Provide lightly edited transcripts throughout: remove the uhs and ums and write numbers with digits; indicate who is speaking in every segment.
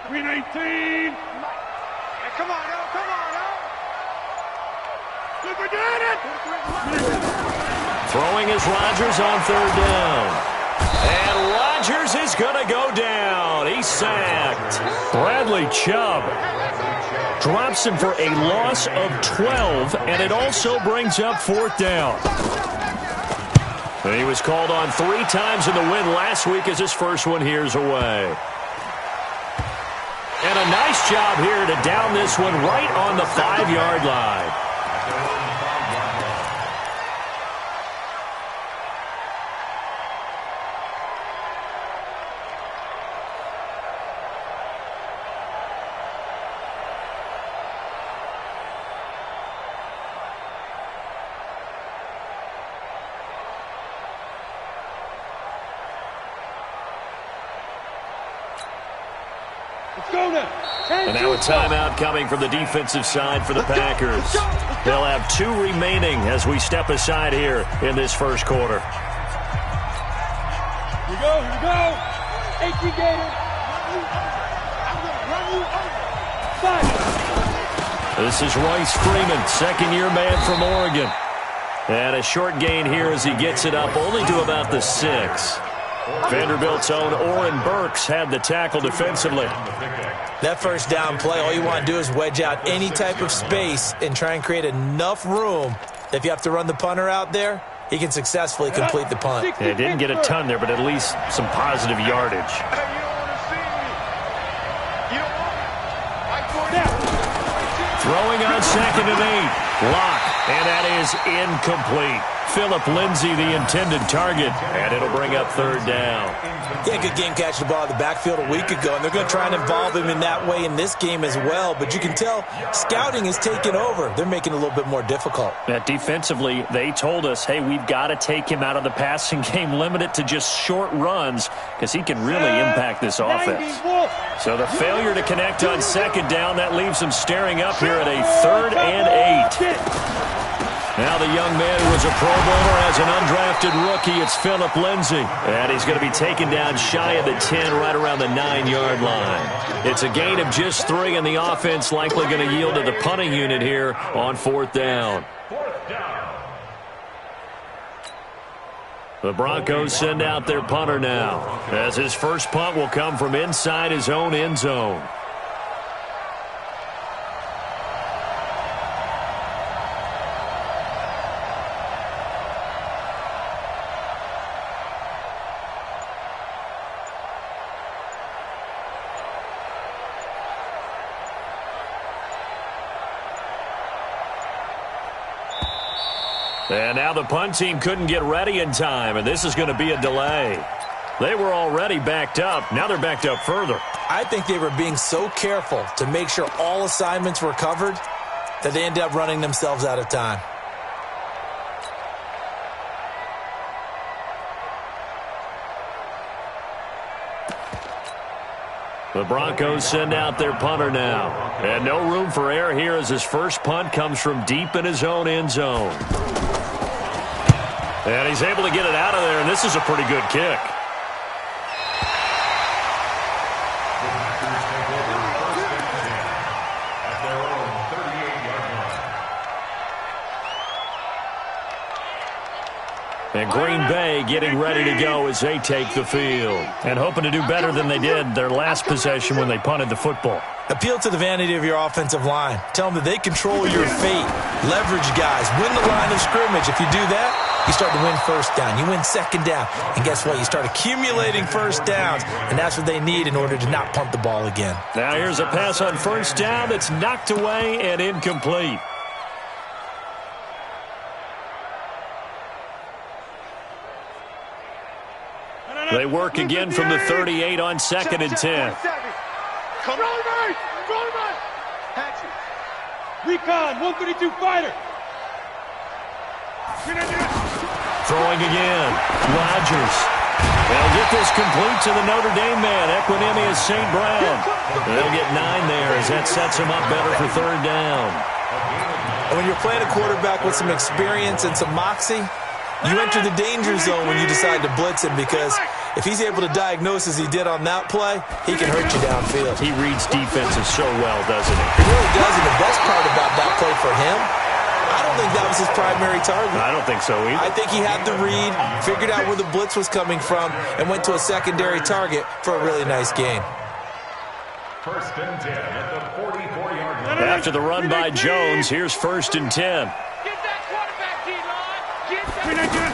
Speaker 1: Green 18.
Speaker 2: Come on, no, come on, no.
Speaker 1: Look, we did it.
Speaker 3: Throwing is Rodgers on third down. And Rodgers is going to go down. He's sacked. Bradley Chubb drops him for a loss of 12, and it also brings up fourth down. And he was called on 3 times in the win last week as his first one here's away. And a nice job here to down this one right on the 5-yard line. And now a timeout coming from the defensive side for the Packers. They'll have 2 remaining as we step aside here in this first quarter.
Speaker 1: Here we go, here we go. 18 Gator.
Speaker 3: This is Royce Freeman, second-year man from Oregon. And a short gain here as he gets it up only to about the 6. Vanderbilt's own Oren Burks had the tackle defensively.
Speaker 4: That first down play, all you want to do is wedge out any type of space and try and create enough room. If you have to run the punter out there, he can successfully complete the punt.
Speaker 3: Yeah, didn't get a ton there, but at least some positive yardage. Throwing on 2nd and 8. Lock, and that is incomplete. Phillip Lindsay, the intended target, and it'll bring up third down.
Speaker 4: Yeah, good game catching the ball in the backfield a week ago, and they're going to try and involve him in that way in this game as well. But you can tell scouting is taking over. They're making it a little bit more difficult.
Speaker 3: Defensively, they told us, hey, we've got to take him out of the passing game, limit it to just short runs, because he can really impact this offense. So the failure to connect on 2nd down, that leaves him staring up here at a 3rd and 8. Now the young man who was a Pro Bowler as an undrafted rookie, it's Phillip Lindsay. And he's going to be taken down shy of the 10, right around the 9-yard line. It's a gain of just 3, and the offense likely going to yield to the punting unit here on 4th down. The Broncos send out their punter now, as his first punt will come from inside his own end zone. And now the punt team couldn't get ready in time, and this is going to be a delay. They were already backed up. Now they're backed up further.
Speaker 4: I think they were being so careful to make sure all assignments were covered that they ended up running themselves out of time.
Speaker 3: The Broncos send out their punter now. And no room for error here as his first punt comes from deep in his own end zone. And he's able to get it out of there, and this is a pretty good kick. And Green Bay getting ready to go as they take the field. And hoping to do better than they did their last possession when they punted the football.
Speaker 4: Appeal to the vanity of your offensive line. Tell them that they control your fate. Leverage guys. Win the line of scrimmage. If you do that, you start to win first down. You win second down. And guess what? You start accumulating first downs. And that's what they need in order to not punt the ball again.
Speaker 3: Now here's a pass on first down that's knocked away and incomplete. They work again from the 38 on 2nd and 10.
Speaker 1: Come on, Recon, 132 fighter.
Speaker 3: Throwing again. Rodgers. They'll get this complete to the Notre Dame man, Equinemius St. Brown. They'll get 9 there as that sets him up better for third down.
Speaker 4: And when you're playing a quarterback with some experience and some moxie, you enter the danger zone when you decide to blitz him because If he's able to diagnose as he did on that play, he can hurt you downfield.
Speaker 3: He reads defenses so well, doesn't he?
Speaker 4: He really does, and the best part about that play for him, I don't think that was his primary target.
Speaker 3: I don't think so either.
Speaker 4: I think he had the read, figured out where the blitz was coming from, and went to a secondary target for a really nice gain.
Speaker 5: First and 10 at the 44-yard line.
Speaker 3: After the run by Jones, here's first and 10.
Speaker 2: Get that quarterback, D-line. Get that.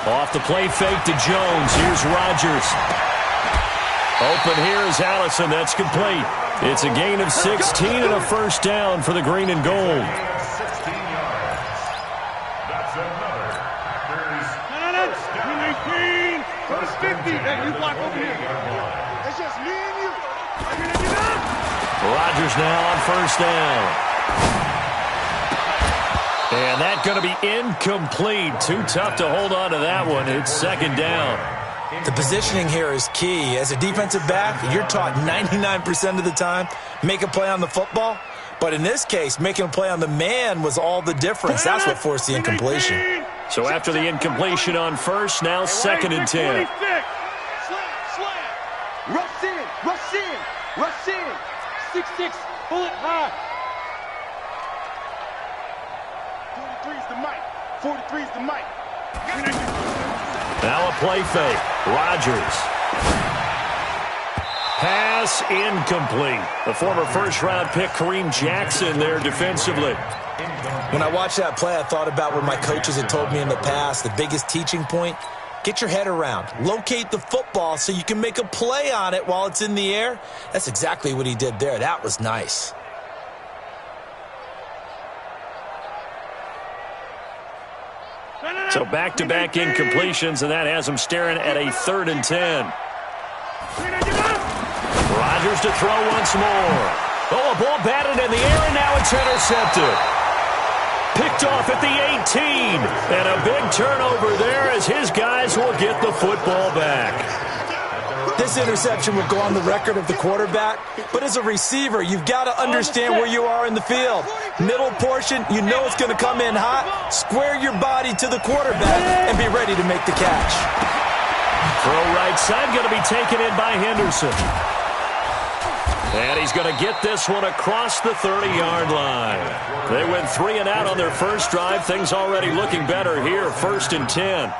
Speaker 3: Off the play fake to Jones. Here's Rodgers. Open here is Allison. That's complete. It's a gain of 16 and a first down for the green and gold.
Speaker 5: 16 yards. That's another Packers.
Speaker 1: First 50. Hey, you block over here. It's just me and you.
Speaker 3: Rodgers now on first down. And that's going to be incomplete. Too tough to hold on to that one. It's second down.
Speaker 4: The positioning here is key. As a defensive back, you're taught 99% of the time, make a play on the football. But in this case, making a play on the man was all the difference. That's what forced the incompletion.
Speaker 3: So after the incompletion on first, now second and 10.
Speaker 1: Rush in, rush in, rush in. 6'6", bullet high. 43's the mic. 43's the mic.
Speaker 3: Now a play fake. Rodgers. Pass incomplete. The former first-round pick, Kareem Jackson, there defensively.
Speaker 4: When I watched that play, I thought about what my coaches had told me in the past. The biggest teaching point, get your head around. Locate the football so you can make a play on it while it's in the air. That's exactly what he did there. That was nice.
Speaker 3: So back-to-back incompletions, and that has him staring at a 3rd and 10. Rodgers to throw once more. Oh, a ball batted in the air, and now it's intercepted. Picked off at the 18. And a big turnover there as his guys will get the football back.
Speaker 4: This interception will go on the record of the quarterback, but as a receiver, you've got to understand where you are in the field. Middle portion, you know it's going to come in hot. Square your body to the quarterback and be ready to make the catch.
Speaker 3: Throw right side, going to be taken in by Henderson. And he's going to get this one across the 30-yard line. They went 3 and out on their first drive. Things already looking better here, 1st and 10.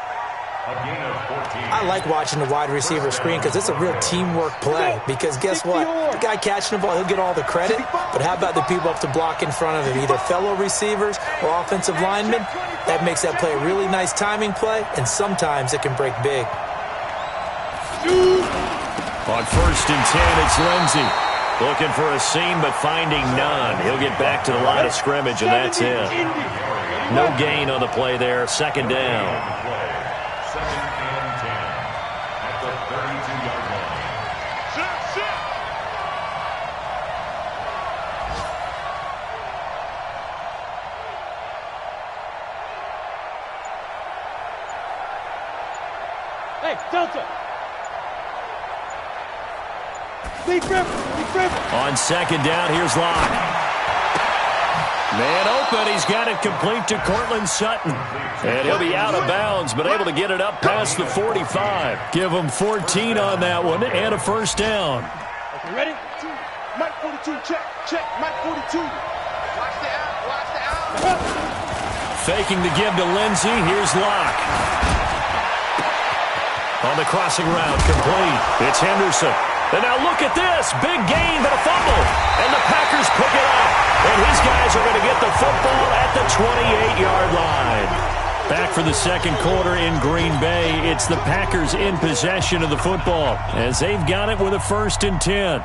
Speaker 4: I like watching the wide receiver screen because it's a real teamwork play. Because guess what? The guy catching the ball, he'll get all the credit. But how about the people up to block in front of him, either fellow receivers or offensive linemen? That makes that play a really nice timing play, and sometimes it can break big.
Speaker 3: On 1st and 10, it's Lindsey. Looking for a seam, but finding none. He'll get back to the line of scrimmage, and that's it. No gain on the play there. 2nd down.
Speaker 5: 2nd and 10 at the 32-yard line.
Speaker 1: Hey, Delta. Deep grip, deep grip.
Speaker 3: On 2nd down, here's Locke. Man open, he's got it complete to Cortland Sutton. And he'll be out of bounds, but able to get it up past the 45. Give him 14 on that one and a first down.
Speaker 1: Okay, ready? Mike 42, check, check, Mike 42. Watch the out.
Speaker 3: Faking the give to Lindsey, here's Locke. On the crossing route, complete. It's Henderson. And now look at this. Big gain, but a fumble. And the Packers pick it up. And his guys are going to get the football at the 28-yard line. Back for the second quarter in Green Bay. It's the Packers in possession of the football as they've got it with a 1st and 10.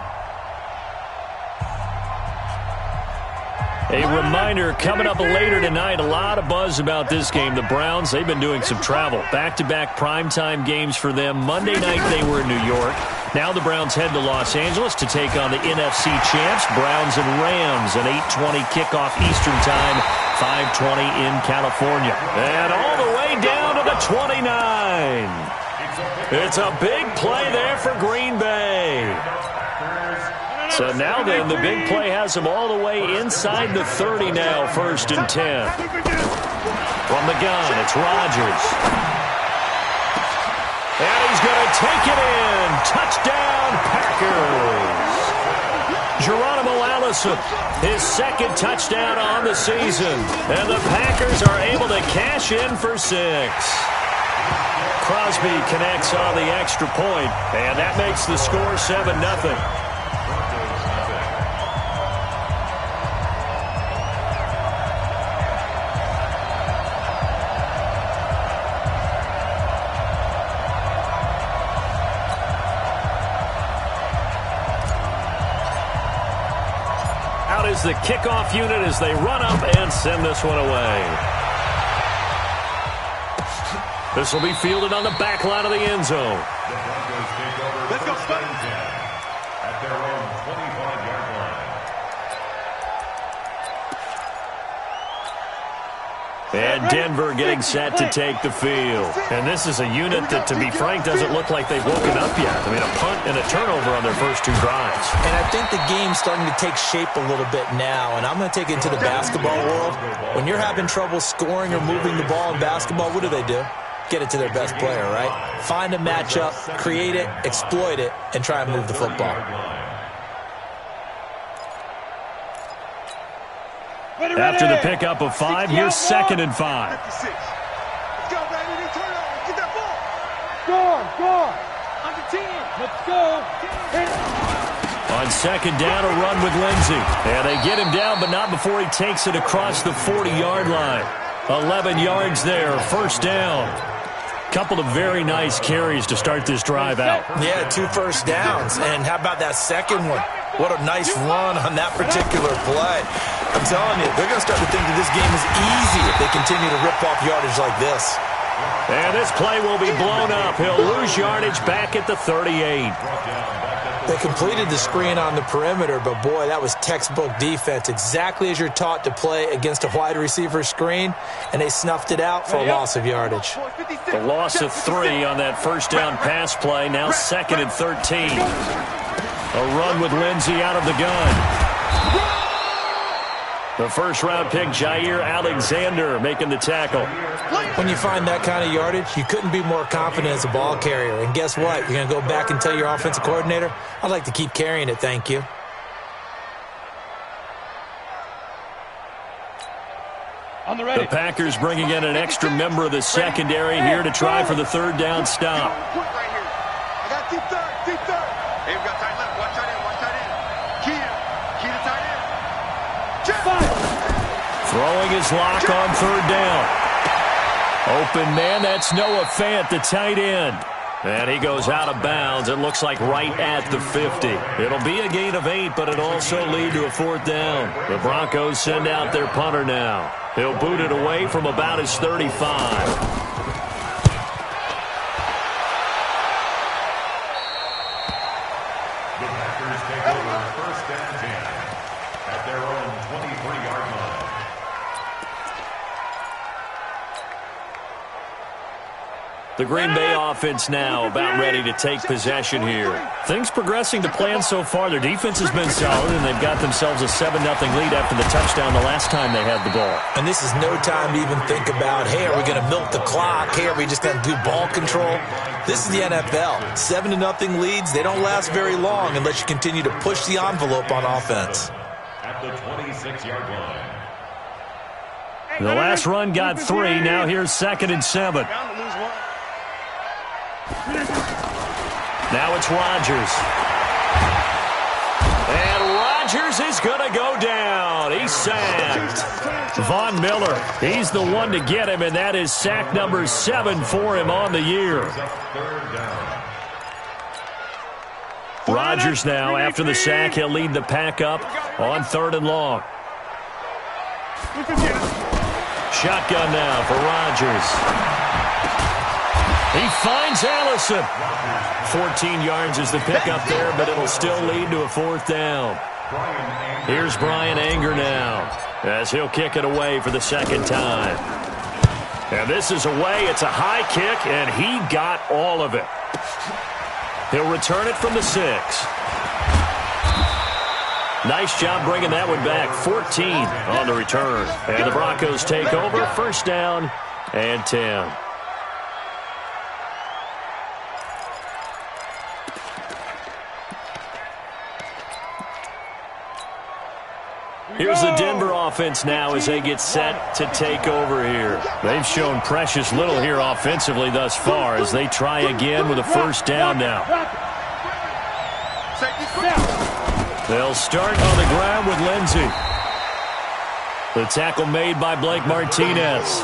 Speaker 3: A reminder, coming up later tonight, a lot of buzz about this game. The Browns, they've been doing some travel. Back-to-back primetime games for them. Monday night they were in New York. Now the Browns head to Los Angeles to take on the NFC champs, Browns and Rams, an 8:20 kickoff Eastern time, 5:20 in California. And all the way down to the 29. It's a big play there for Green Bay. So now then, the big play has him all the way inside the 30 now, 1st and 10. From the gun, it's Rodgers. And he's is going to take it in. Touchdown, Packers. Geronimo Allison, his second touchdown on the season. And the Packers are able to cash in for 6. Crosby connects on the extra point, and that makes the score 7-0. Out is the kickoff unit as they run up and send this one away. This will be fielded on the back line of the end zone.
Speaker 5: Let's go, at their own 25-yard line.
Speaker 3: And Denver getting set to take the field. And this is a unit that, to be frank, doesn't look like they've woken up yet. I mean, a punt and a turnover on their first 2 drives.
Speaker 4: And I think the game's starting to take shape a little bit now. And I'm going to take it into the basketball world. When you're having trouble scoring or moving the ball in basketball, what do? Get it to their best player, right? Find a matchup, create it, exploit it, and try and move the football.
Speaker 3: After the pickup of 5, here's 2nd and 5.
Speaker 1: Let's go, baby. Turn over. Get that ball.
Speaker 2: Score. Under 10. Let's go.
Speaker 3: On 2nd down, a run with Lindsey. And they get him down, but not before he takes it across the 40-yard line. 11 yards there, 1st down. Couple of very nice carries to start this drive out.
Speaker 4: Yeah, 2 first downs. And how about that second one? What a nice run on that particular play. I'm telling you, they're going to start to think that this game is easy if they continue to rip off yardage like this.
Speaker 3: And this play will be blown up. He'll lose yardage back at the 38.
Speaker 4: They completed the screen on the perimeter, but boy, that was textbook defense, exactly as you're taught to play against a wide receiver screen, and they snuffed it out for a loss of yardage.
Speaker 3: The loss of 3 on that first down pass play, now 2nd and 13. A run with Lindsey out of the gun. The first-round pick, Jair Alexander, making the tackle.
Speaker 4: When you find that kind of yardage, you couldn't be more confident as a ball carrier. And guess what? You're going to go back and tell your offensive coordinator, I'd like to keep carrying it, thank you.
Speaker 3: The Packers bringing in an extra member of the secondary here to try for the 3rd down stop.
Speaker 1: Quick right here. I got deep third. Hey, we got tight left. Watch tight end. Key to tight end.
Speaker 3: Throwing his lock on 3rd down. Open man, that's Noah Fant, the tight end. And he goes out of bounds. It looks like right at the 50. It'll be a gain of 8, but it'll also lead to a 4th down. The Broncos send out their punter now. He'll boot it away from about his 35. The Green Bay offense now about ready to take possession here. Things progressing to plan so far. Their defense has been solid, and they've got themselves a 7-0 lead after the touchdown the last time they had the ball.
Speaker 4: And this is no time to even think about, hey, are we going to milk the clock? Hey, are we just going to do ball control? This is the NFL. 7-0 leads, they don't last very long unless you continue to push the envelope on offense.
Speaker 5: At the 26-yard line.
Speaker 3: The last run got 3. Now here's 2nd and 7. Now it's Rodgers. And Rodgers is going to go down. He's sacked. Von Miller, he's the one to get him, and that is sack number 7 for him on the year. Rodgers now, after the sack, he'll lead the pack up on 3rd and long. Shotgun now for Rodgers. He finds Allison. 14 yards is the pickup there, but it'll still lead to a 4th down. Here's Brian Anger now as he'll kick it away for the 2nd time. And this is away. It's a high kick, and he got all of it. He'll return it from the 6. Nice job bringing that one back. 14 on the return. And the Broncos take over. 1st down and 10. Here's the Denver offense now as they get set to take over here. They've shown precious little here offensively thus far as they try again with a first down now. They'll start on the ground with Lindsey. The tackle made by Blake Martinez.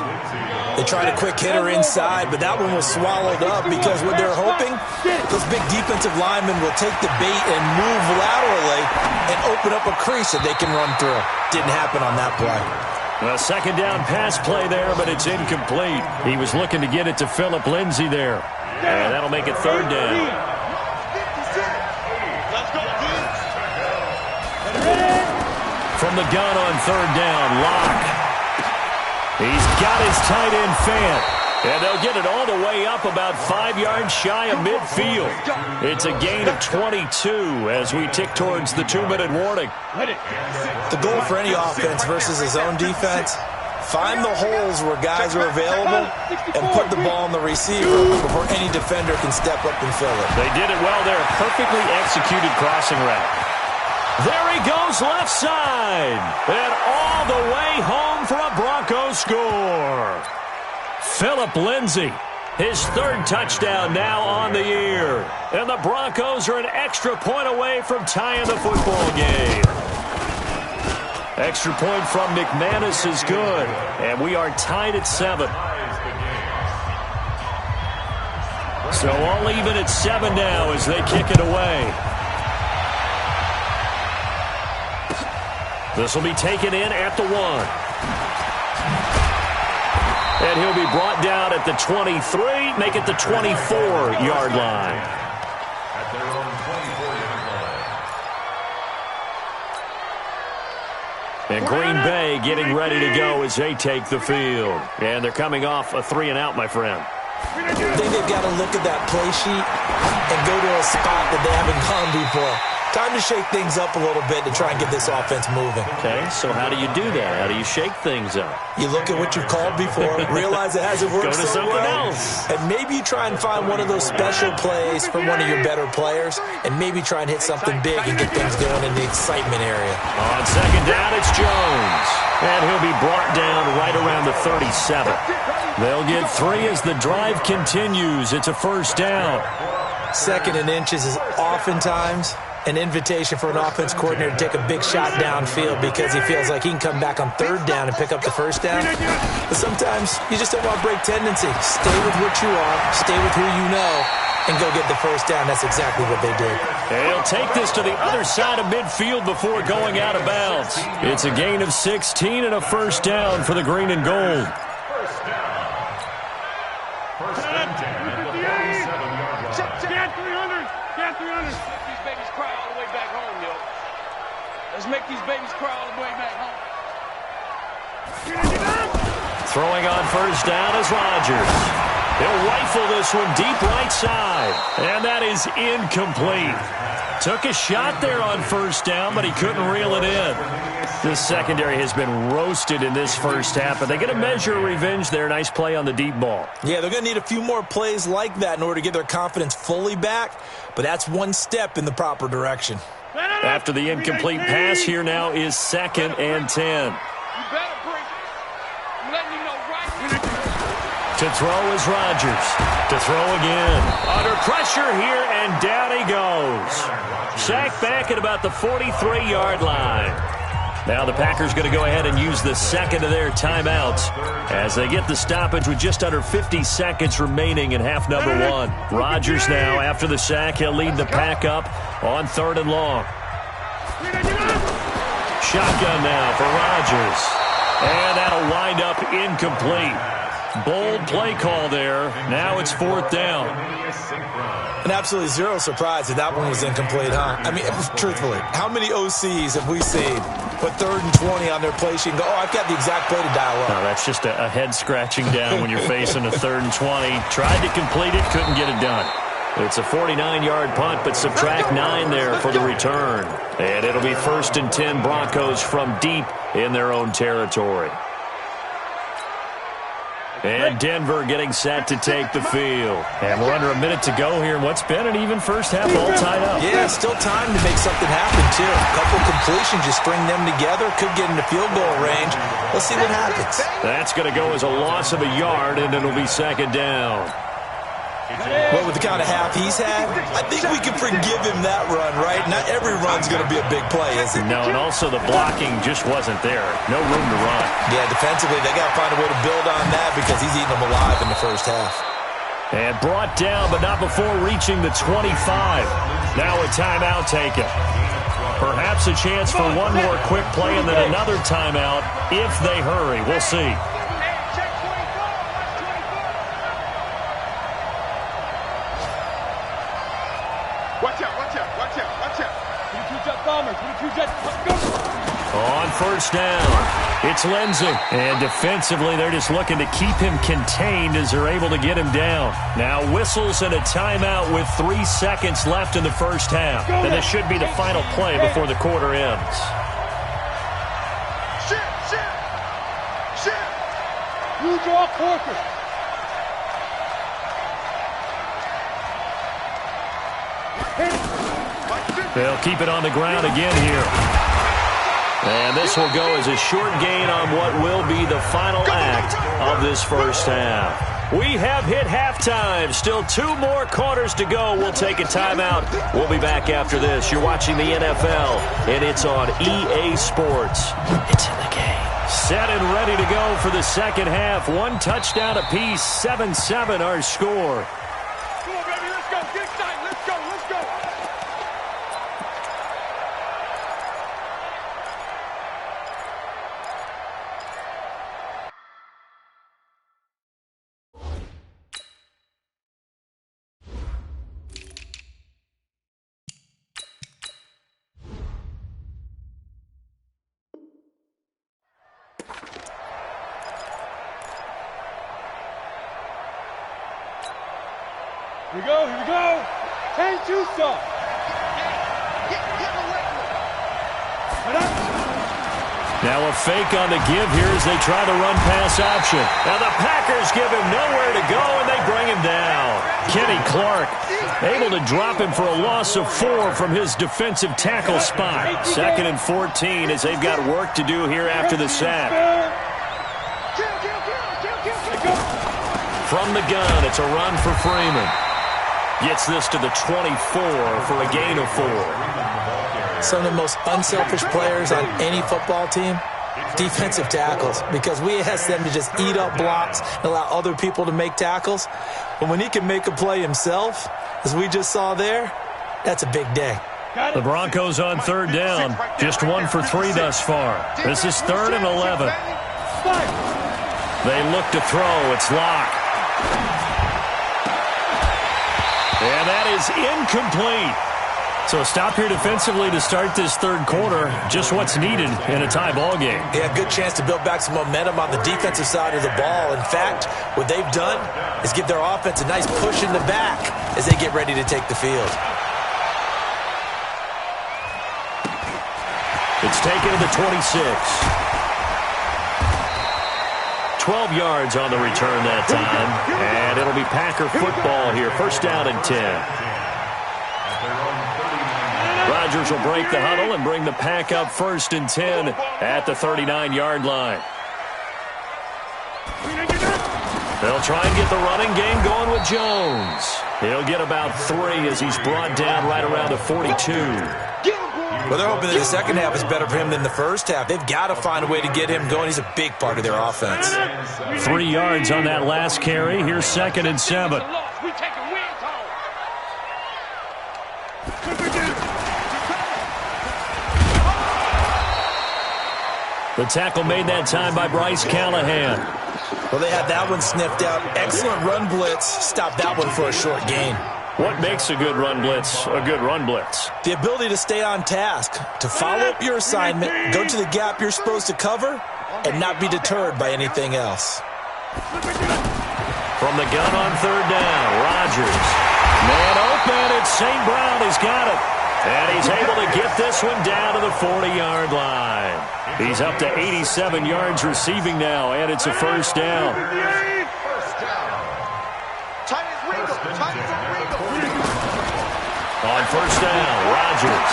Speaker 4: They tried a quick hitter inside, but that one was swallowed up because what they're hoping, those big defensive linemen will take the bait and move laterally and open up a crease that they can run through. Didn't happen on that play.
Speaker 3: A second down pass play there, but it's incomplete. He was looking to get it to Phillip Lindsay there. And that'll make it third down. From the gun on third down, Locke. He's got his tight end fan. And they'll get it all the way up about 5 yards shy of midfield. It's a gain of 22 as we tick towards the 2-minute warning.
Speaker 4: The goal for any offense versus his own defense, find the holes where guys are available and put the ball in the receiver before any defender can step up and fill it.
Speaker 3: They did it well there. Perfectly executed crossing route. There he goes left side. And all the way home for a Broncos score. Phillip Lindsay, his third touchdown now on the year. And the Broncos are an extra point away from tying the football game. Extra point from McManus is good. And we are tied at 7. So all even at 7 now as they kick it away. This will be taken in at the 1. And he'll be brought down at the 23, make it the 24-yard line.
Speaker 5: At their own 24-yard line.
Speaker 3: And Green Bay getting ready to go as they take the field. And they're coming off a 3-and-out, my friend.
Speaker 4: I think they've got to look at that play sheet and go to a spot that they haven't gone before. Time to shake things up a little bit to try and get this offense moving.
Speaker 3: Okay, so how do you do that? How do you shake things up?
Speaker 4: You look at what you've called before, realize it hasn't worked
Speaker 3: Go to something else.
Speaker 4: And maybe you try and find one of those special plays from one of your better players, and maybe try and hit something big and get things going in the excitement area.
Speaker 3: On second down, it's Jones. And he'll be brought down right around the 37. They'll get 3 as the drive continues. It's a first down.
Speaker 4: 2nd and inches is oftentimes an invitation for an offense coordinator to take a big shot downfield because he feels like he can come back on 3rd down and pick up the first down. But sometimes you just don't want to break tendency. Stay with what you are, stay with who you know, and go get the first down. That's exactly what they did.
Speaker 3: They'll take this to the other side of midfield before going out of bounds. It's a gain of 16 and a first down for the green and gold.
Speaker 5: First down. First and 10 at the 47-yard line.
Speaker 2: Get 300. Get 300. These babies cry all the way back home, yo. Let's make these babies cry all the way back home.
Speaker 3: Throwing on first down is Rodgers. He'll rifle this one deep right side. And that is incomplete. Took a shot there on first down, but he couldn't reel it in. This secondary has been roasted in this first half, but they get a measure of revenge there. Nice play on the deep ball.
Speaker 4: Yeah, they're going to need a few more plays like that in order to get their confidence fully back, but that's one step in the proper direction.
Speaker 3: After the incomplete pass, here now is 2nd and 10.
Speaker 2: You better break. I'm letting you know right now.
Speaker 3: To throw is Rodgers. To throw again. Under pressure here, and down he goes. Sacked back at about the 43-yard line. Now the Packers going to go ahead and use the second of their timeouts as they get the stoppage with just under 50 seconds remaining in half number 1. Rodgers now, after the sack, he'll lead the pack up on 3rd and long. Shotgun now for Rodgers. And that'll wind up incomplete. Bold play call there. Now it's 4th down.
Speaker 4: And absolutely zero surprise that that one was incomplete, huh? I mean, truthfully, how many OCs have we seen put 3rd and 20 on their play sheet and go, oh, I've got the exact play to dial up?
Speaker 3: No, that's just a head scratching down when you're facing a 3rd and 20. Tried to complete it, couldn't get it done. It's a 49-yard punt, but subtract 9 there for the return. And it'll be 1st and 10 Broncos from deep in their own territory. And Denver getting set to take the field. And we're under a minute to go here. What's been an even first half, all tied up.
Speaker 4: Yeah, still time to make something happen, too. A couple completions, you string them together, could get into field goal range. Let's see what happens.
Speaker 3: That's going to go as a loss of a yard, and it'll be second down.
Speaker 4: Well, with the kind of half he's had, I think we can forgive him that run, right? Not every run's going to be a big play, is it?
Speaker 3: No, and also the blocking just wasn't there. No room to run.
Speaker 4: Yeah, defensively, they got to find a way to build on that because he's eating them alive in the first half.
Speaker 3: And brought down, but not before reaching the 25. Now a timeout taken. Perhaps a chance for one more quick play and then another timeout if they hurry. We'll see. On first down, it's Lindsey. And defensively, they're just looking to keep him contained as they're able to get him down. Now whistles and a timeout with 3 seconds left in the first half. And this should be the final play before the quarter ends.
Speaker 2: You draw quarter.
Speaker 3: They'll keep it on the ground again here. And this will go as a short gain on what will be the final act of this first half. We have hit halftime. Still 2 more quarters to go. We'll take a timeout. We'll be back after this. You're watching the NFL, and it's on EA Sports. It's in the game. Set and ready to go for the second half. 1 touchdown apiece, 7-7 our score.
Speaker 2: Come on, baby, let's go. Get excited. Let's go. Let's go. Here we go. Can't you stop?
Speaker 3: Now a fake on the give here as they try to run pass option. Now the Packers give him nowhere to go, and they bring him down. Kenny Clark able to drop him for a loss of 4 from his defensive tackle spot. 2nd and 14 as they've got work to do here after the sack. From the gun, it's a run for Freeman. Gets this to the 24 for a gain of 4.
Speaker 4: Some of the most unselfish players on any football team, defensive tackles, because we ask them to just eat up blocks and allow other people to make tackles. But when he can make a play himself, as we just saw there, that's a big day.
Speaker 3: The Broncos on 3rd down, just 1 for 3 thus far. This is 3rd and 11. They look to throw. It's Locke. And that is incomplete. So a stop here defensively to start this 3rd quarter. Just what's needed in a tie ball game.
Speaker 4: Yeah, good chance to build back some momentum on the defensive side of the ball. In fact, what they've done is give their offense a nice push in the back as they get ready to take the field.
Speaker 3: It's taken to the 26. 12 yards on the return that time. And it'll be Packer football here. 1st down and 10. Rodgers will break the huddle and bring the Pack up 1st and 10 at the 39-yard line. They'll try and get the running game going with Jones. He'll get about 3 as he's brought down right around the 42.
Speaker 4: Well, they're hoping that the second half is better for him than the first half. They've got to find a way to get him going. He's a big part of their offense.
Speaker 3: 3 yards on that last carry. Here's 2nd and 7. The tackle made that time by Bryce Callahan.
Speaker 4: Well, they had that one sniffed out. Excellent run blitz. Stop that one for a short gain.
Speaker 3: What makes a good run blitz a good run blitz?
Speaker 4: The ability to stay on task, to follow up your assignment, go to the gap you're supposed to cover, and not be deterred by anything else.
Speaker 3: From the gun on 3rd down, Rodgers. Man open, it's St. Brown. He's got it. And he's able to get this one down to the 40-yard line. He's up to 87 yards receiving now, and it's a 1st down. first down. Rodgers.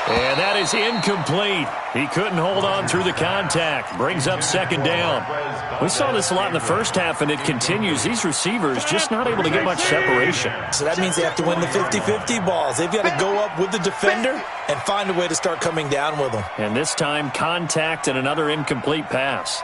Speaker 3: And that is incomplete. He couldn't hold on through the contact. Brings up second down. We saw this a lot in the first half, and it continues. These receivers just not able to get much separation.
Speaker 4: So that means they have to win the 50-50 balls. They've got to go up with the defender and find a way to start coming down with them.
Speaker 3: And this time, contact and another incomplete pass.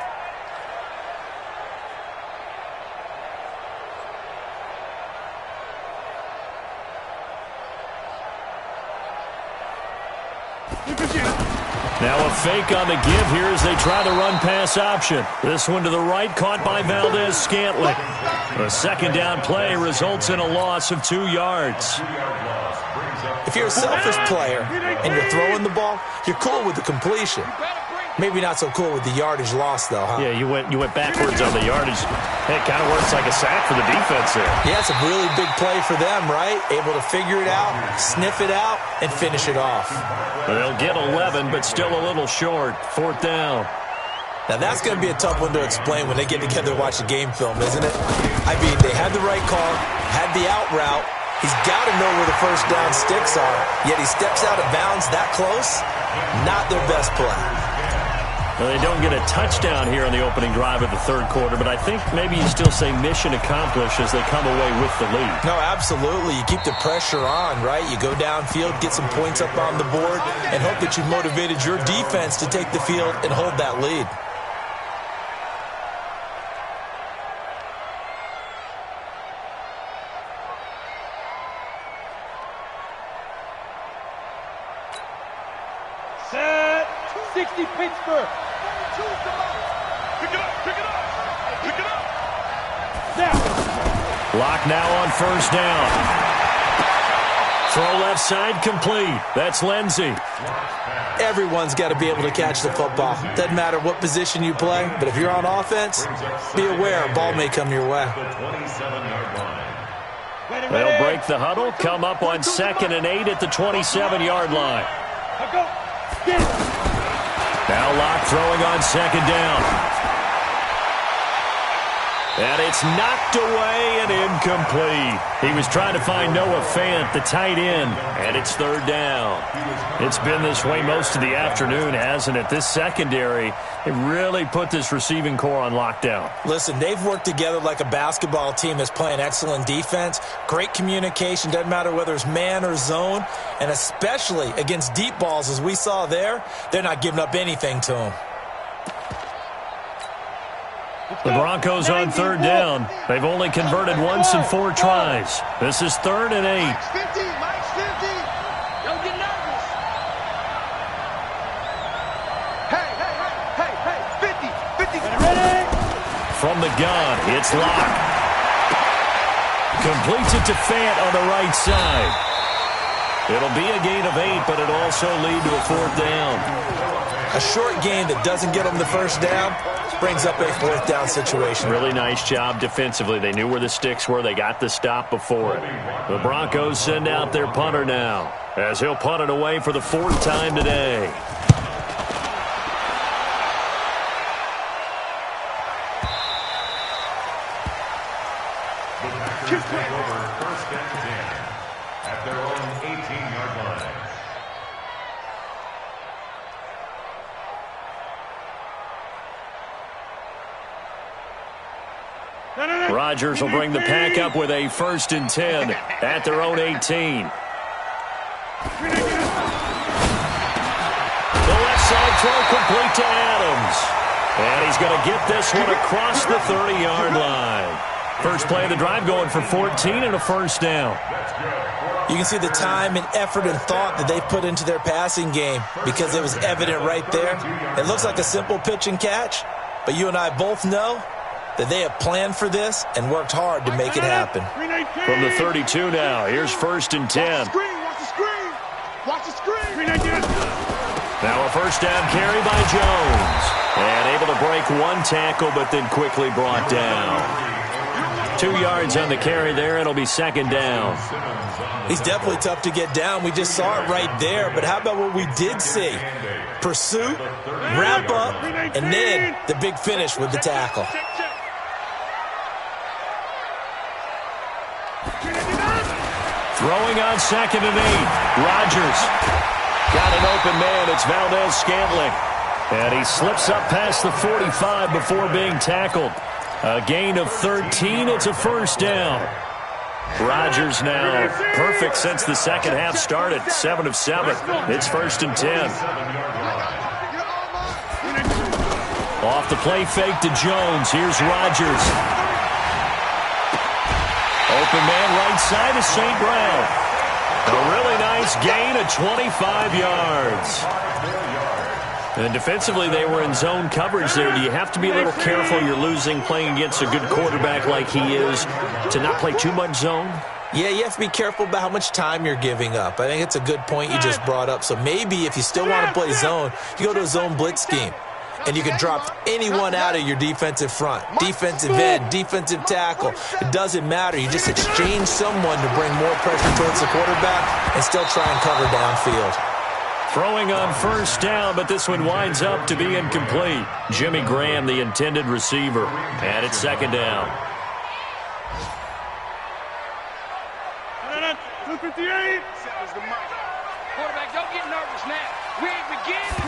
Speaker 3: Now a fake on the give here as they try the run-pass option. This one to the right, caught by Valdez-Scantling. A second down play results in a loss of 2 yards.
Speaker 4: If you're a selfish player and you're throwing the ball, you're cool with the completion. Maybe not so cool with the yardage loss, though, huh?
Speaker 3: Yeah, you went backwards on the yardage. It kind of works like a sack for the defense there.
Speaker 4: Yeah, it's a really big play for them, right? Able to figure it out, sniff it out, and finish it off.
Speaker 3: They'll get 11, but still a little short. Fourth down.
Speaker 4: Now, that's going to be a tough one to explain when they get together to watch the game film, isn't it? I mean, they had the right call, had the out route. He's got to know where the first down sticks are, yet he steps out of bounds that close. Not their best play.
Speaker 3: Well, they don't get a touchdown here on the opening drive of the third quarter, but I think maybe you still say mission accomplished as they come away with the lead.
Speaker 4: No, absolutely. You keep the pressure on, right? You go downfield, get some points up on the board, and hope that you motivated your defense to take the field and hold that lead.
Speaker 1: Set. 60 Pittsburgh. Pick it up, pick it up, pick it up. Now.
Speaker 3: Lock now on first down. Throw left side complete. That's Lindsey.
Speaker 4: Everyone's got to be able to catch the football. Doesn't matter what position you play, but if you're on offense, be aware a ball may come your way.
Speaker 3: They'll break the huddle, come up on 2nd and 8 at the 27-yard line. Now Locke throwing on second down. And it's knocked away and incomplete. He was trying to find Noah Fant, the tight end, and it's third down. It's been this way most of the afternoon, hasn't it? This secondary, it really put this receiving core on lockdown.
Speaker 4: Listen, they've worked together like a basketball team that's playing excellent defense. Great communication, doesn't matter whether it's man or zone, and especially against deep balls as we saw there, they're not giving up anything to them.
Speaker 3: The Broncos on third down. They've only converted once in 4 tries. This is 3rd and 8.
Speaker 1: Mike's 50, Mike's 50. Don't get nervous. Hey, 50. Ready?
Speaker 3: From the gun, it's Locke. Completes it to Fant on the right side. It'll be a gain of 8, but it'll also lead to a 4th down.
Speaker 4: A short gain that doesn't get them the first down brings up a 4th down situation.
Speaker 3: Really nice job defensively. They knew where the sticks were. They got the stop before it. The Broncos send out their punter now, as he'll punt it away for the 4th time today.
Speaker 5: The Packers take over 1st and 10 at their own 18-yard line.
Speaker 3: Rodgers will bring the pack up with a 1st and 10 at their own 18. The left side throw complete to Adams. And he's going to get this one across the 30-yard line. First play of the drive going for 14 and a 1st down.
Speaker 4: You can see the time and effort and thought that they put into their passing game because it was evident right there. It looks like a simple pitch and catch, but you and I both know that they have planned for this and worked hard to make it happen.
Speaker 3: From the 32 now, here's 1st and 10.
Speaker 1: Watch the screen. Watch the screen.
Speaker 3: Now a 1st down carry by Jones. And able to break one tackle, but then quickly brought down. 2 yards on the carry there. It'll be 2nd down.
Speaker 4: He's definitely tough to get down. We just saw it right there. But how about what we did see? Pursuit, wrap up, and then the big finish with the tackle.
Speaker 3: Throwing on 2nd and 8. Rodgers. Got an open man. It's Valdez-Scantling. And he slips up past the 45 before being tackled. A gain of 13. It's a first down. Rodgers now perfect since the second half started. 7 of 7. It's 1st and 10. Off the play fake to Jones. Here's Rodgers. Open man right side is St. Brown. A really nice gain of 25 yards. And defensively, they were in zone coverage there. Do you have to be a little careful? You're losing playing against a good quarterback like he is to not play too much zone?
Speaker 4: Yeah, you have to be careful about how much time you're giving up. I think it's a good point you just brought up. So maybe if you still want to play zone, you go to a zone blitz scheme. And you can drop anyone out of your defensive front. Defensive end, defensive tackle. It doesn't matter. You just exchange someone to bring more pressure towards the quarterback and still try and cover downfield.
Speaker 3: Throwing on first down, but this one winds up to be incomplete. Jimmy Graham, the intended receiver. And it's 2nd down.
Speaker 2: 258. Quarterback, don't get nervous now. We ain't beginning.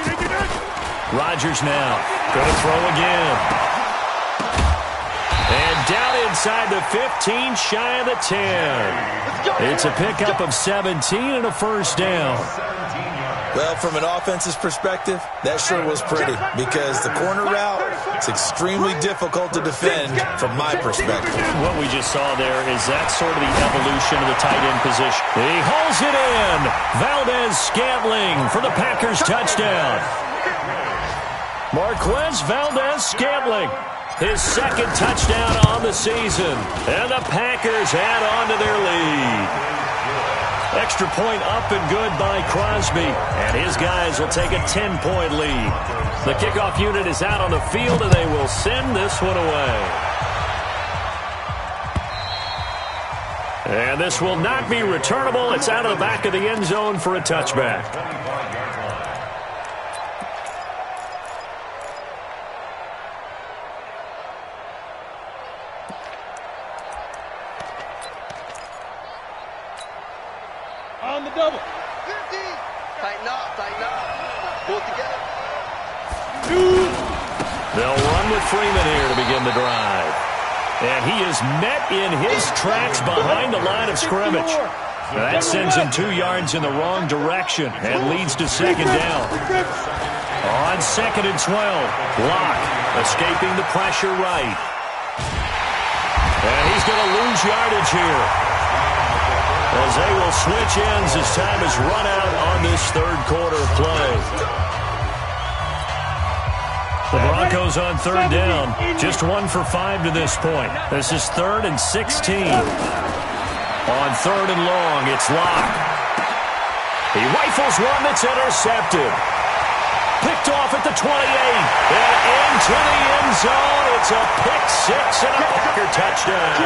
Speaker 3: Rodgers now. Going to throw again. And down inside the 15, shy of the 10. It's a pickup of 17 and a first down.
Speaker 4: Well, from an offense's perspective, that sure was pretty because the corner route is extremely difficult to defend from my perspective.
Speaker 3: What we just saw there is that sort of the evolution of the tight end position. He hauls it in. Valdez-Scantling for the Packers touchdown. Marquez Valdez-Scantling, his 2nd touchdown on the season. And the Packers add on to their lead. Extra point up and good by Crosby. And his guys will take a 10-point lead. The kickoff unit is out on the field, and they will send this one away. And this will not be returnable. It's out of the back of the end zone for a touchback.
Speaker 1: On the double.
Speaker 2: 50. Tighten up. Pull it together.
Speaker 3: They'll run with Freeman here to begin the drive. And he is met in his tracks behind the line of scrimmage. That sends him 2 yards in the wrong direction and leads to 2nd down. On 2nd and 12, Locke escaping the pressure right. And he's going to lose yardage here, as they will switch ends as time is run out on this 3rd quarter of play. The Broncos on 3rd down, just 1 for 5 to this point. This is 3rd and 16. On 3rd and long, it's Locke. He rifles one that's intercepted. Picked off at the 28. And into the end zone. It's a pick 6 and a Packer touchdown.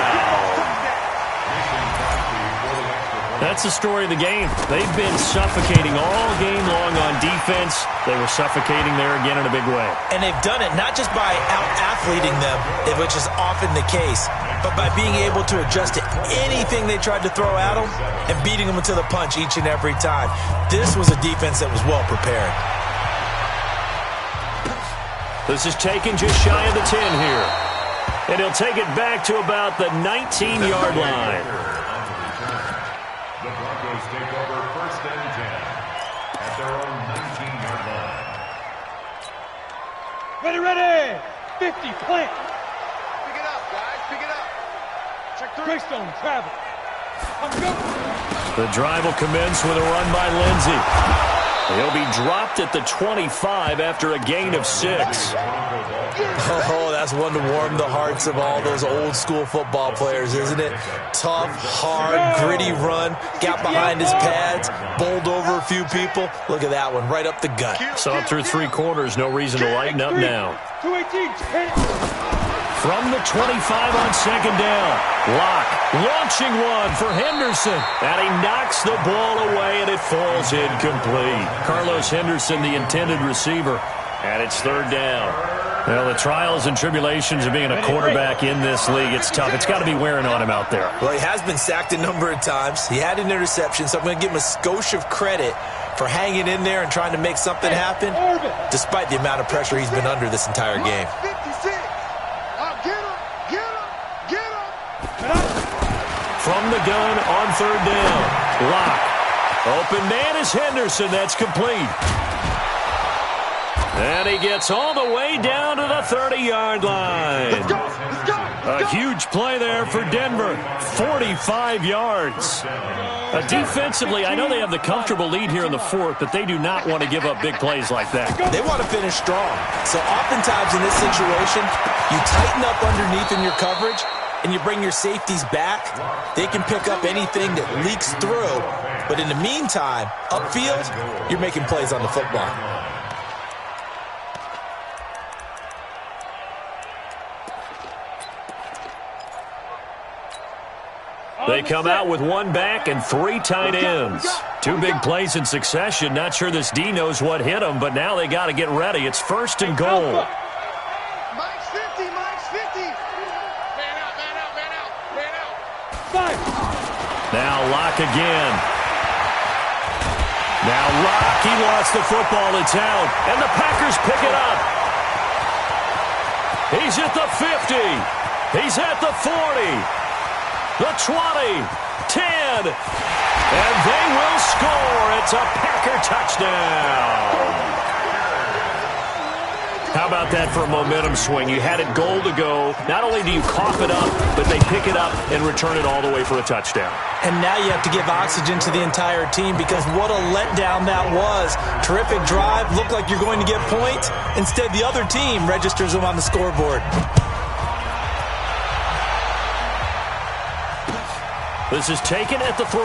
Speaker 3: That's the story of the game. They've been suffocating all game long on defense. They were suffocating there again in a big way.
Speaker 4: And they've done it not just by out-athleting them, which is often the case, but by being able to adjust to anything they tried to throw at them and beating them to the punch each and every time. This was a defense that was well prepared.
Speaker 3: This is taken just shy of the 10 here. And he'll take it back to about the 19-yard line.
Speaker 5: The Broncos take over 1st and 10 at their own 19-yard line.
Speaker 1: Ready. 50, plant.
Speaker 2: Pick it up, guys. Pick it up. Check 3.
Speaker 1: Greystone, travel. Let's go.
Speaker 3: The drive will commence with a run by Lindsey. He'll be dropped at the 25 after a gain of 6.
Speaker 4: Oh, that's one to warm the hearts of all those old-school football players, isn't it? Tough, hard, gritty run. Got behind his pads, bowled over a few people. Look at that one, right up the gut.
Speaker 3: So up through 3 quarters, no reason to lighten up now.
Speaker 1: 218.
Speaker 3: From the 25 on 2nd down, Locke launching one for Henderson. And he knocks the ball away, and it falls incomplete. Carlos Henderson, the intended receiver. And it's 3rd down. Well, the trials and tribulations of being a quarterback in this league, it's tough. It's got to be wearing on him out there.
Speaker 4: Well, he has been sacked a number of times. He had an interception, so I'm going to give him a skosh of credit for hanging in there and trying to make something happen, despite the amount of pressure he's been under this entire game.
Speaker 3: From the gun on third down. Lock. Open man is Henderson. That's complete. And he gets all the way down to the 30-yard line.
Speaker 1: Let's go. Let's go.
Speaker 3: A huge play there for Denver. 45 yards. Defensively, I know they have the comfortable lead here in the fourth, but they do not want to give up big plays like that.
Speaker 4: They want to finish strong. So oftentimes in this situation, you tighten up underneath in your coverage, and you bring your safeties back. They can pick up anything that leaks through. But in the meantime, upfield, you're making plays on the football.
Speaker 3: They come out with one back and three tight ends. Two big plays in succession. Not sure this D knows what hit them, but now they got to get ready. It's first and goal.
Speaker 1: Mike's 50, Mike's 50. Man out, man out, man out, man out. 5.
Speaker 3: Now Locke again. Now Locke, he lost the football. It's out, and the Packers pick it up. He's at the 50. He's at the 40. The 20, 10, and they will score. It's a Packer touchdown. How about that for a momentum swing? You had it goal to go. Not only do you cough it up, but they pick it up and return it all the way for a touchdown.
Speaker 4: And now you have to give oxygen to the entire team because what a letdown that was. Terrific drive. Looked like you're going to get points. Instead, the other team registers them on the scoreboard.
Speaker 3: This is taken at the 3.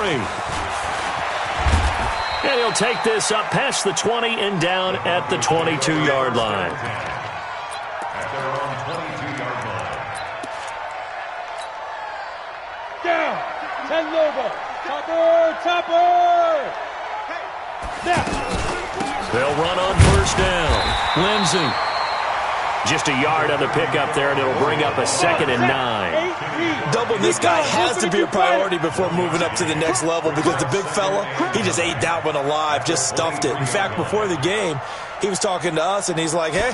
Speaker 3: And he'll take this up past the 20 and down at the 22-yard line.
Speaker 5: At their own 22-yard line.
Speaker 1: Down. 10 Lobo. Topper. Now.
Speaker 3: They'll run on first down. Lindsey. Just a yard on the pickup there, and it'll bring up a 2nd and 9.
Speaker 4: Doubling this guy has to be a priority before moving up to the next level because the big fella, he just ate that one alive, just stuffed it. In fact, before the game, he was talking to us, and he's like, hey,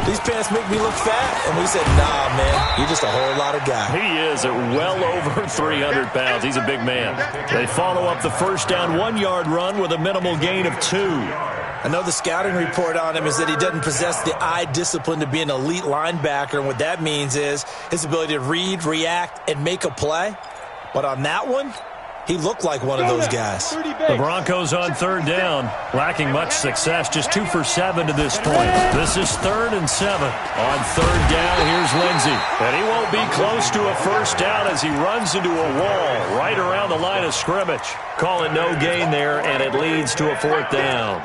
Speaker 4: these pants make me look fat. And we said, nah, man, you're just a whole lot of guy.
Speaker 3: He is at well over 300 pounds. He's a big man. They follow up the first down 1-yard run with a minimal gain of 2.
Speaker 4: I know the scouting report on him is that he doesn't possess the eye discipline to be an elite linebacker, and what that means is his ability to read, react, and make a play. But on that one, he looked like one of those guys.
Speaker 3: The Broncos on third down, lacking much success, just 2 for 7 to this point. This is 3rd and 7. On third down, here's Lindsey. And he won't be close to a first down as he runs into a wall right around the line of scrimmage. Call it no gain there, and it leads to a 4th down.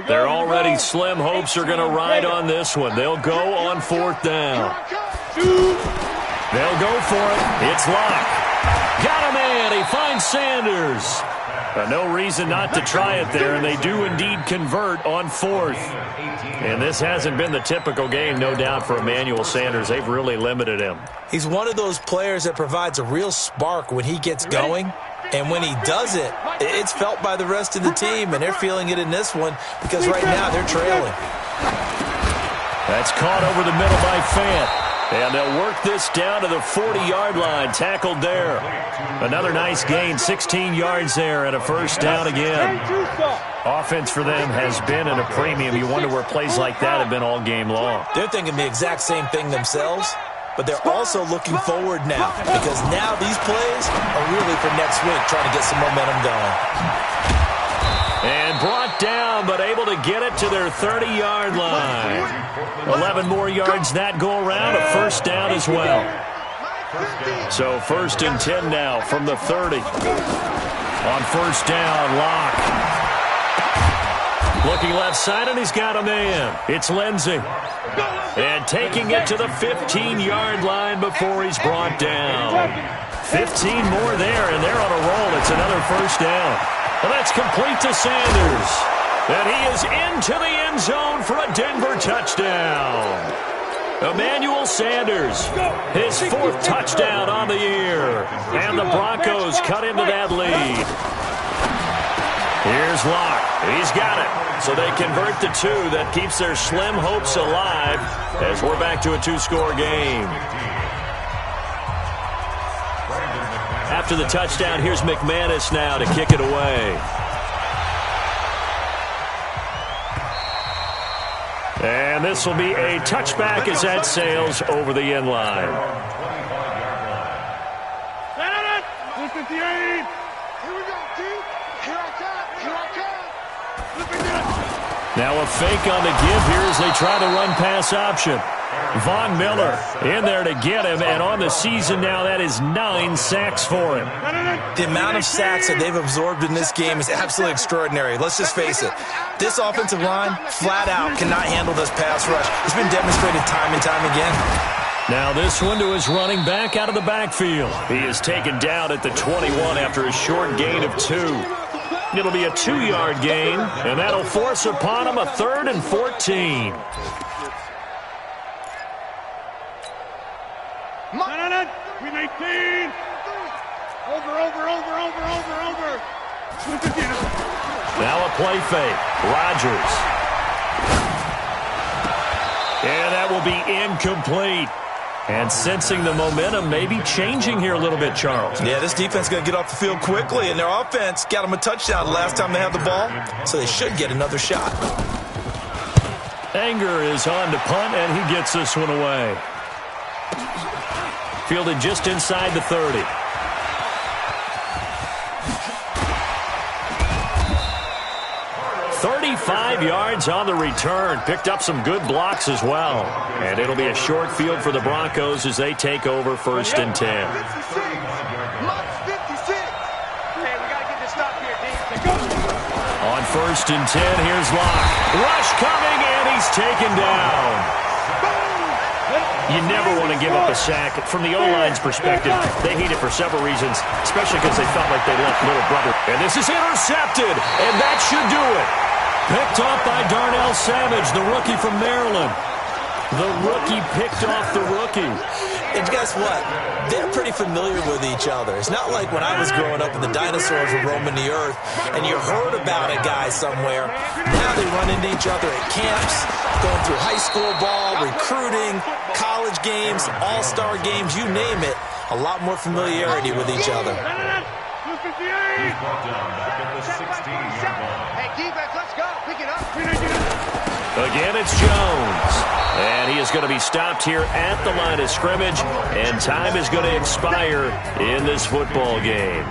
Speaker 3: Their already slim hopes are going to ride on this one. They'll go on 4th down. They'll go for it. It's Locke. Got a man. He finds Sanders. No reason not to try it there, and they do indeed convert on 4th. And this hasn't been the typical game, no doubt, for Emmanuel Sanders. They've really limited him.
Speaker 4: He's one of those players that provides a real spark when he gets going. And when he does it, it's felt by the rest of the team, and they're feeling it in this one because right now they're trailing.
Speaker 3: That's caught over the middle by Fant. And they'll work this down to the 40-yard line, tackled there. Another nice gain, 16 yards there, and a first down again. Offense for them has been at a premium. You wonder where plays like that have been all game long.
Speaker 4: They're thinking the exact same thing themselves. But they're also looking forward now because now these plays are really for next week, trying to get some momentum going.
Speaker 3: And brought down, but able to get it to their 30-yard line. 11 more yards that go around, a first down as well. So 1st and 10 now from the 30. On first down, Locke. Looking left side, and he's got a man. It's Lindsey. And taking it to the 15-yard line before he's brought down. 15 more there, and they're on a roll. It's another first down. Well, that's complete to Sanders. And he is into the end zone for a Denver touchdown. Emmanuel Sanders, his 4th touchdown on the year. And the Broncos cut into that lead. Here's Locke. He's got it. So they convert to 2. That keeps their slim hopes alive as we're back to a 2-score game. After the touchdown, here's McManus now to kick it away. And this will be a touchback as that sails over the end line. Now a fake on the give here as they try the run-pass option. Von Miller in there to get him, and on the season now, that is 9 sacks for him.
Speaker 4: The amount of sacks that they've absorbed in this game is absolutely extraordinary. Let's just face it. This offensive line, flat out, cannot handle this pass rush. It's been demonstrated time and time again.
Speaker 3: Now this one to his running back out of the backfield. He is taken down at the 21 after a short gain of 2. It'll be a 2-yard gain, and that'll force upon him a 3rd and 14.
Speaker 2: We make 10. Over.
Speaker 3: Now a play fake. Rodgers. And that will be incomplete. And sensing the momentum may be changing here a little bit, Charles.
Speaker 4: Yeah, this defense is going to get off the field quickly, and their offense got them a touchdown the last time they had the ball, so they should get another shot.
Speaker 3: Anger is on to punt, and he gets this one away. Fielded just inside the 30. "35 yards on the return. Picked up some good blocks as well. And it'll be a short field for the Broncos as they take over 1st and 10. On 1st and 10, here's Locke. Rush coming, and he's taken down. You never want to give up a sack. From the O-line's perspective, they hate it for several reasons, especially because they felt like they left little brother. And this is intercepted, and that should do it. Picked off by Darnell Savage, the rookie from Maryland. The rookie picked off the rookie.
Speaker 4: And guess what? They're pretty familiar with each other. It's not like when I was growing up and the dinosaurs were roaming the earth and you heard about a guy somewhere. Now they run into each other at camps, going through high school ball, recruiting, college games, all-star games, you name it. A lot more familiarity with each other.
Speaker 3: Again, it's Jones. And he is going to be stopped here at the line of scrimmage, and time is going to expire in this football game.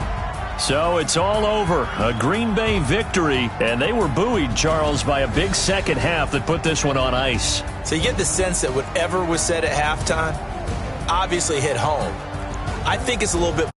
Speaker 3: So it's all over. A Green Bay victory, and they were buoyed, Charles, by a big second half that put this one on ice.
Speaker 4: So you get the sense that whatever was said at halftime obviously hit home. I think it's a little bit